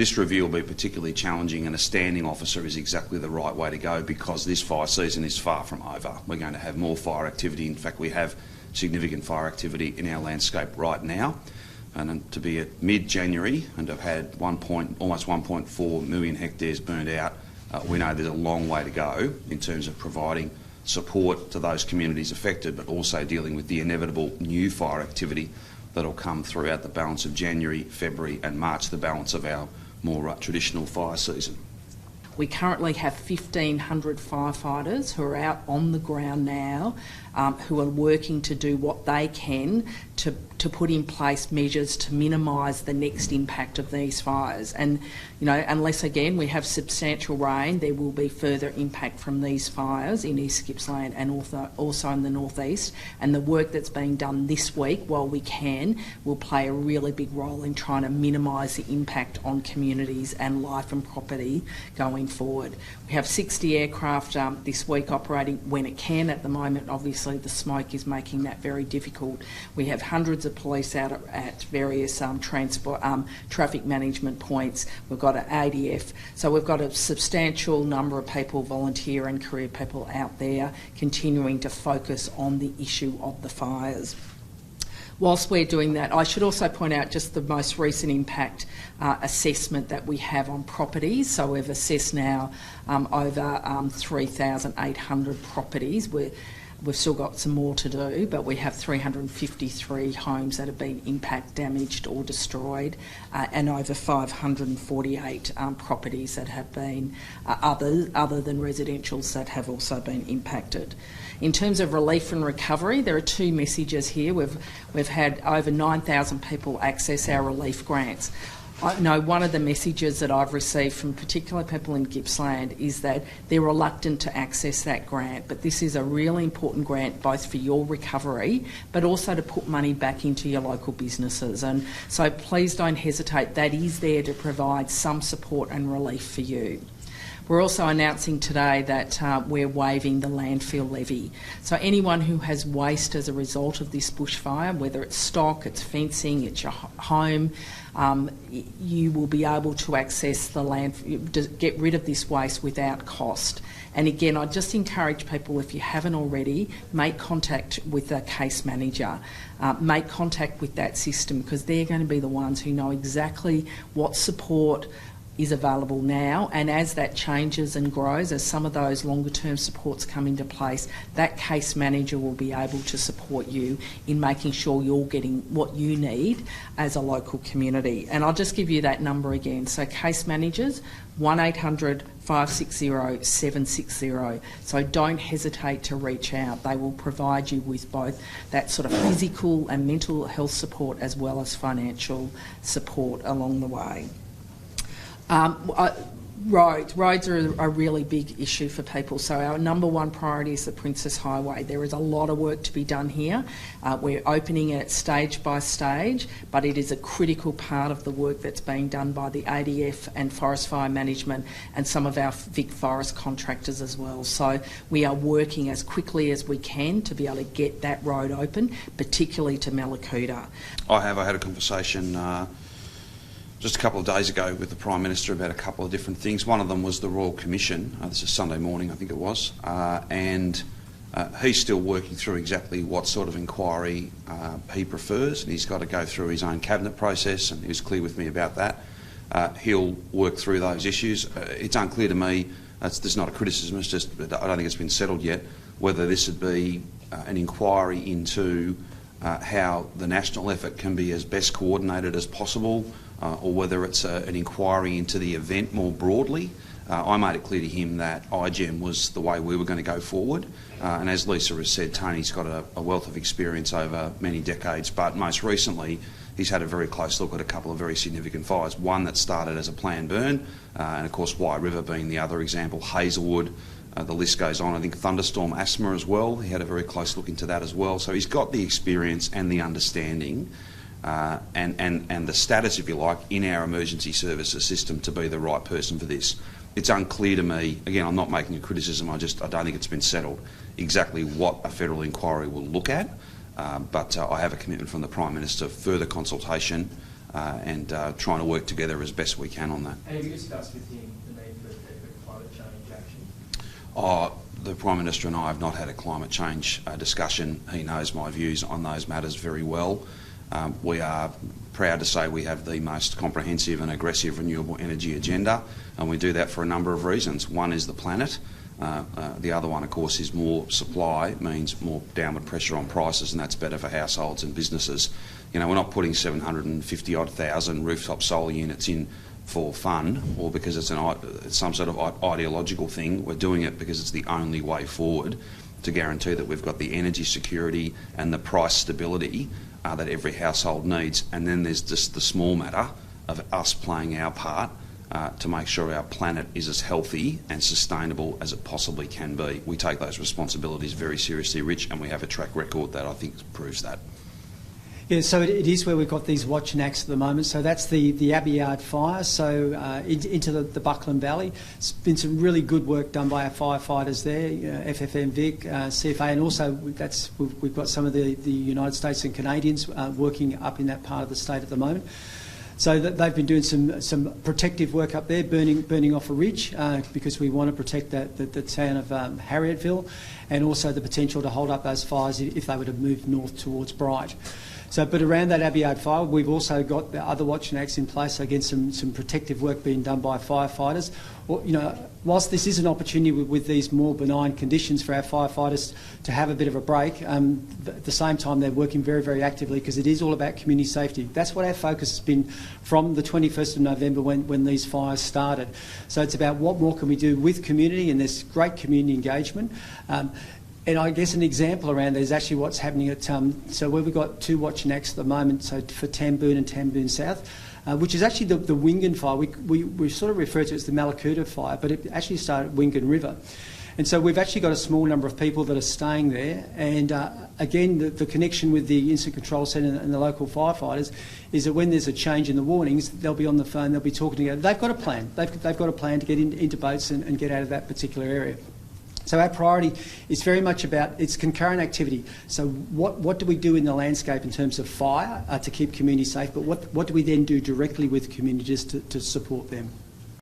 This review will be particularly challenging, and a standing officer is exactly the right way to go because this fire season is far from over. We're going to have more fire activity. In fact, we have significant fire activity in our landscape right now. And to be at mid-January and to have had almost 1.4 million hectares burned out, we know there's a long way to go in terms of providing support to those communities affected, but also dealing with the inevitable new fire activity that will come throughout the balance of January, February and March, the balance of our more traditional fire season. We currently have 1,500 firefighters who are out on the ground now, who are working to do what they can to put in place measures to minimise the next impact of these fires. And, you know, unless, again, we have substantial rain, there will be further impact from these fires in East Gippsland and also in the northeast. And the work that's being done this week, while we can, will play a really big role in trying to minimise the impact on communities and life and property going forward. We have 60 aircraft this week operating when it can. At the moment, obviously, the smoke is making that very difficult. We have hundreds of police out at various traffic management points. We've got an ADF. So we've got a substantial number of people, volunteer and career people out there, continuing to focus on the issue of the fires. Whilst we're doing that, I should also point out just the most recent impact assessment that we have on properties. So we've assessed now over 3,800 properties. We've still got some more to do, but we have 353 homes that have been impact damaged or destroyed, and over 548 properties that have been other than residentials that have also been impacted. In terms of relief and recovery, there are two messages here. We've had over 9,000 people access our relief grants. I know one of the messages that I've received from particular people in Gippsland is that they're reluctant to access that grant, but this is a really important grant both for your recovery but also to put money back into your local businesses. And so please don't hesitate, that is there to provide some support and relief for you. We're also announcing today that we're waiving the landfill levy. So anyone who has waste as a result of this bushfire, whether it's stock, it's fencing, it's your home, you will be able to access the landfill, get rid of this waste without cost. And again, I just encourage people, if you haven't already, make contact with a case manager. Make contact with that system, because they're going to be the ones who know exactly what support is available now, and as that changes and grows, as some of those longer term supports come into place, that case manager will be able to support you in making sure you're getting what you need as a local community. And I'll just give you that number again. So case managers, 1800 560 760. So don't hesitate to reach out. They will provide you with both that sort of physical and mental health support as well as financial support along the way. Roads are a really big issue for people. So our number one priority is the Princess Highway. There is a lot of work to be done here. We're opening it stage by stage, but it is a critical part of the work that's being done by the ADF and Forest Fire Management and some of our Vic Forest contractors as well. So we are working as quickly as we can to be able to get that road open, particularly to Mallacoota. I had a conversation just a couple of days ago with the Prime Minister about a couple of different things. One of them was the Royal Commission. This is Sunday morning, I think it was, and he's still working through exactly what sort of inquiry he prefers, and he's got to go through his own cabinet process, and he was clear with me about that. He'll work through those issues. It's unclear to me, there's not a criticism, it's just I don't think it's been settled yet, whether this would be an inquiry into how the national effort can be as best coordinated as possible, or whether it's an inquiry into the event more broadly. I made it clear to him that IGEM was the way we were going to go forward, and as Lisa has said, Tony's got a wealth of experience over many decades, but most recently he's had a very close look at a couple of very significant fires, one that started as a planned burn, and of course White River being the other example, Hazelwood, the list goes on. I think thunderstorm asthma as well, he had a very close look into that as well. So he's got the experience and the understanding and the status, if you like, in our emergency services system to be the right person for this. It's unclear to me, again, I'm not making a criticism, I don't think it's been settled exactly what a federal inquiry will look at, but I have a commitment from the Prime Minister, further consultation and trying to work together as best we can on that. And have you discussed with him the need for climate change action? The Prime Minister and I have not had a climate change discussion. He knows my views on those matters very well. We are proud to say we have the most comprehensive and aggressive renewable energy agenda, and we do that for a number of reasons. One is the planet. The other one, of course, is more supply means more downward pressure on prices, and that's better for households and businesses. You know, we're not putting 750,000 rooftop solar units in for fun or because it's some sort of ideological thing. We're doing it because it's the only way forward to guarantee that we've got the energy security and the price stability that every household needs. And then there's just the small matter of us playing our part to make sure our planet is as healthy and sustainable as it possibly can be. We take those responsibilities very seriously, Rich, and we have a track record that I think proves that. Yeah, so it is where we've got these watch and acts at the moment. So that's the Abbey Yard fire, so into the Buckland Valley. It's been some really good work done by our firefighters there, FFM Vic, CFA, and also we've got some of the United States and Canadians working up in that part of the state at the moment. So they've been doing some protective work up there, burning off a ridge because we want to protect the town of Harriettville, and also the potential to hold up those fires if they were to move north towards Bright. So, but around that Abbey Yard fire, we've also got the other watch and acts in place. So again, some protective work being done by firefighters. Well, you know, whilst this is an opportunity with these more benign conditions for our firefighters to have a bit of a break, at the same time they're working very, very actively because it is all about community safety. That's what our focus has been from the 21st of November when these fires started. So it's about what more can we do with community, and there's great community engagement. And I guess an example around that is actually what's happening at, so where we've got two watch and acts at the moment, so for Tamboon and Tamboon South, which is actually the Wingan fire. We sort of refer to it as the Malakuta fire, but it actually started at Wingan River. And so we've actually got a small number of people that are staying there. And again, the connection with the Incident Control Centre and the local firefighters is that when there's a change in the warnings, they'll be on the phone, they'll be talking together. They've got a plan. They've got a plan to get into boats and get out of that particular area. So our priority is very much about its concurrent activity. So what do we do in the landscape in terms of fire to keep communities safe, but what do we then do directly with communities to support them?